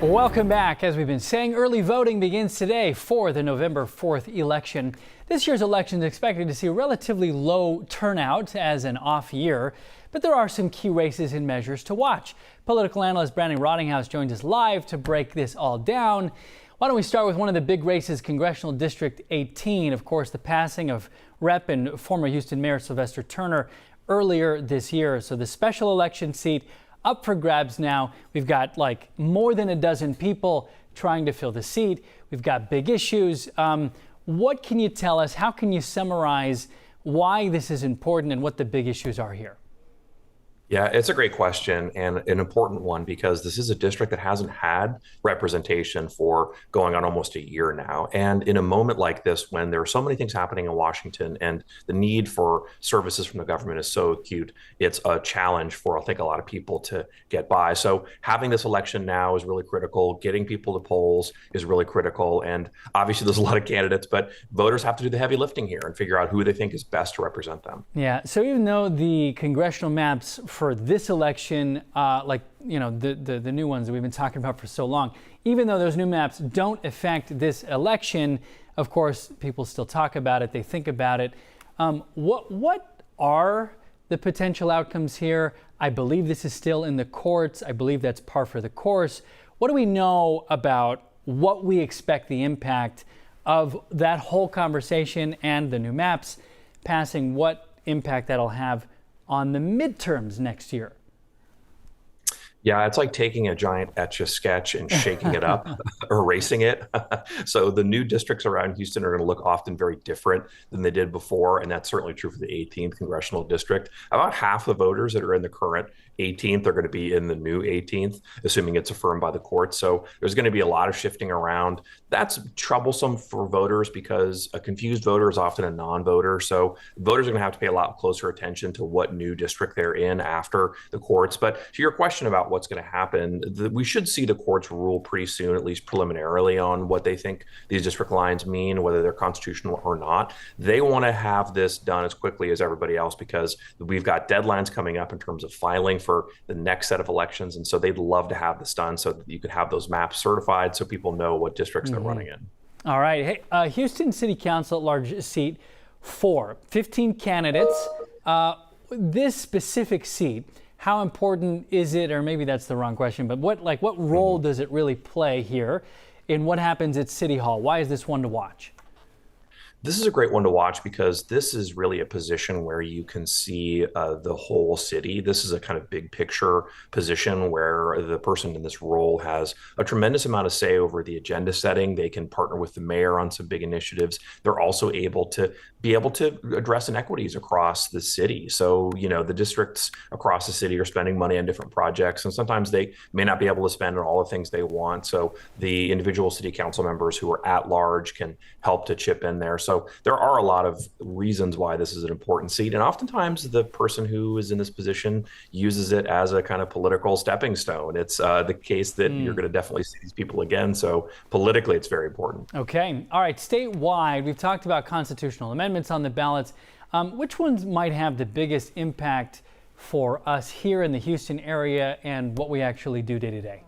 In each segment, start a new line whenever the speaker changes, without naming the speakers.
Welcome back. As we've been saying, early voting begins today for the November 4th election. This year's election is expected to see a relatively low turnout as an off year, but there are some key races and measures to watch. Political analyst Brandon Rottinghaus joins us live to break this all down. Why don't we start with one of the big races, Congressional District 18. Of course, the passing of Rep. and former Houston Mayor Sylvester Turner earlier this year. So the special election seat up for grabs now. We've got like more than a dozen people trying to fill the seat. We've got big issues. What can you tell us? How can you summarize why this is important and what the big issues are here?
Yeah, it's a great question and an important one because this is a district that hasn't had representation for going on almost a year now. And in a moment like this, when there are so many things happening in Washington and the need for services from the government is so acute, it's a challenge for, I think, a lot of people to get by. So having this election now is really critical. Getting people to polls is really critical. And obviously, there's a lot of candidates, but voters have to do the heavy lifting here and figure out who they think is best to represent them.
Yeah. So even though the congressional maps for this election, like, you know, the new ones that we've been talking about for so long, even though those new maps don't affect this election, of course, people still talk about it. They think about it. What are the potential outcomes here? I believe this is still in the courts. I believe that's par for the course. What do we know about what we expect the impact of that whole conversation and the new maps passing, what impact that'll have on the midterms next year?
Yeah, it's like taking a giant Etch-a-Sketch and shaking it up, erasing it. So the new districts around Houston are going to look often very different than they did before, and that's certainly true for the 18th congressional district. About half the voters that are in the current 18th are going to be in the new 18th, assuming it's affirmed by the court. So there's going to be a lot of shifting around. That's troublesome for voters because a confused voter is often a non-voter. So voters are going to have to pay a lot closer attention to what new district they're in after the courts. But to your question about what's going to happen, we should see the courts rule pretty soon, at least preliminarily, on what they think these district lines mean, whether they're constitutional or not. They want to have this done as quickly as everybody else because we've got deadlines coming up in terms of filing for the next set of elections. And so they'd love to have this done so that you could have those maps certified so people know what districts they're running in.
All right. Hey, Houston City Council at-large seat 4, 15 candidates. This specific seat, how important is it, or maybe that's the wrong question, but what role does it really play here in what happens at City Hall? Why is this one to watch?
This is a great one to watch because this is really a position where you can see the whole city. This is a kind of big picture position where the person in this role has a tremendous amount of say over the agenda setting. They can partner with the mayor on some big initiatives. They're also able to address inequities across the city. So, you know, the districts across the city are spending money on different projects, and sometimes they may not be able to spend on all the things they want. So the individual city council members who are at large can help to chip in there. So there are a lot of reasons why this is an important seat. And oftentimes the person who is in this position uses it as a kind of political stepping stone. It's the case that you're going to definitely see these people again. So politically, it's very important.
Okay. All right. Statewide, we've talked about constitutional amendments on the ballots. Which ones might have the biggest impact for us here in the Houston area and what we actually do day to day?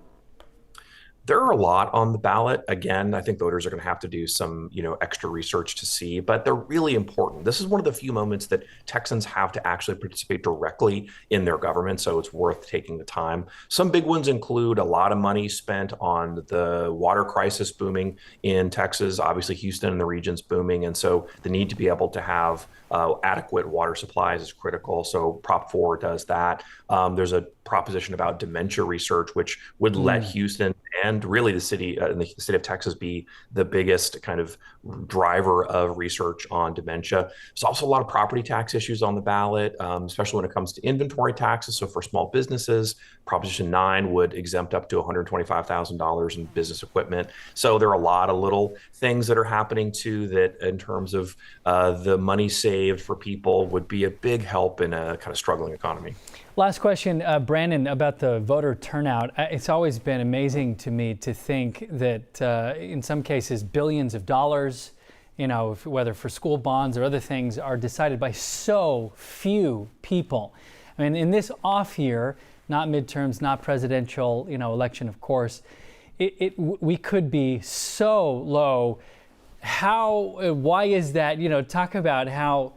There are a lot on the ballot. Again, I think voters are going to have to do some, extra research to see, but they're really important. This is one of the few moments that Texans have to actually participate directly in their government, so it's worth taking the time. Some big ones include a lot of money spent on the water crisis booming in Texas. Obviously, Houston and the region's booming, and so the need to be able to have adequate water supplies is critical. So Prop 4 does that. There's a proposition about dementia research, which would let Houston and really the city in the state of Texas be the biggest kind of driver of research on dementia. There's also a lot of property tax issues on the ballot, especially when it comes to inventory taxes. So for small businesses, Proposition 9 would exempt up to $125,000 in business equipment. So there are a lot of little things that are happening too that in terms of the money saved for people would be a big help in a kind of struggling economy.
Last question, Brandon, about the voter turnout. It's always been amazing to me to think that in some cases billions of dollars, whether for school bonds or other things, are decided by so few people. I mean, in this off year, not midterms, not presidential, election, of course, we could be so low. Why is that? Talk about how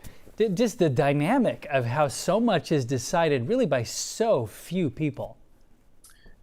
just the dynamic of how so much is decided really by so few people.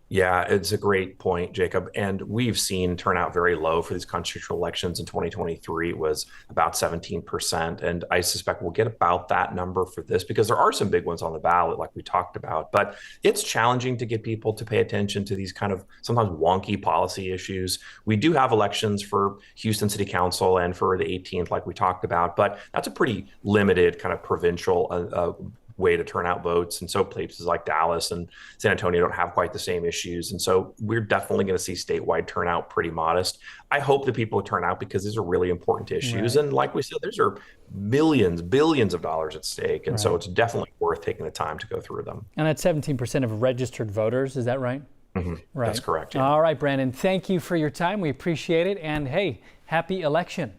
Yeah, it's a great point, Jacob. And we've seen turnout very low for these constitutional elections. In 2023, it was about 17%. And I suspect we'll get about that number for this because there are some big ones on the ballot, like we talked about. But it's challenging to get people to pay attention to these kind of sometimes wonky policy issues. We do have elections for Houston City Council and for the 18th, like we talked about. But that's a pretty limited kind of provincial way to turn out votes. And so places like Dallas and San Antonio don't have quite the same issues. And so we're definitely going to see statewide turnout pretty modest. I hope that people turn out because these are really important issues.
Right.
And like we said, these are millions, billions of dollars at stake. And so it's definitely worth taking the time to go through them.
And that's 17% of registered voters. Is that right?
Mm-hmm.
Right.
That's correct. Yeah.
All right, Brandon, thank you for your time. We appreciate it. And hey, happy election.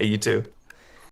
You too.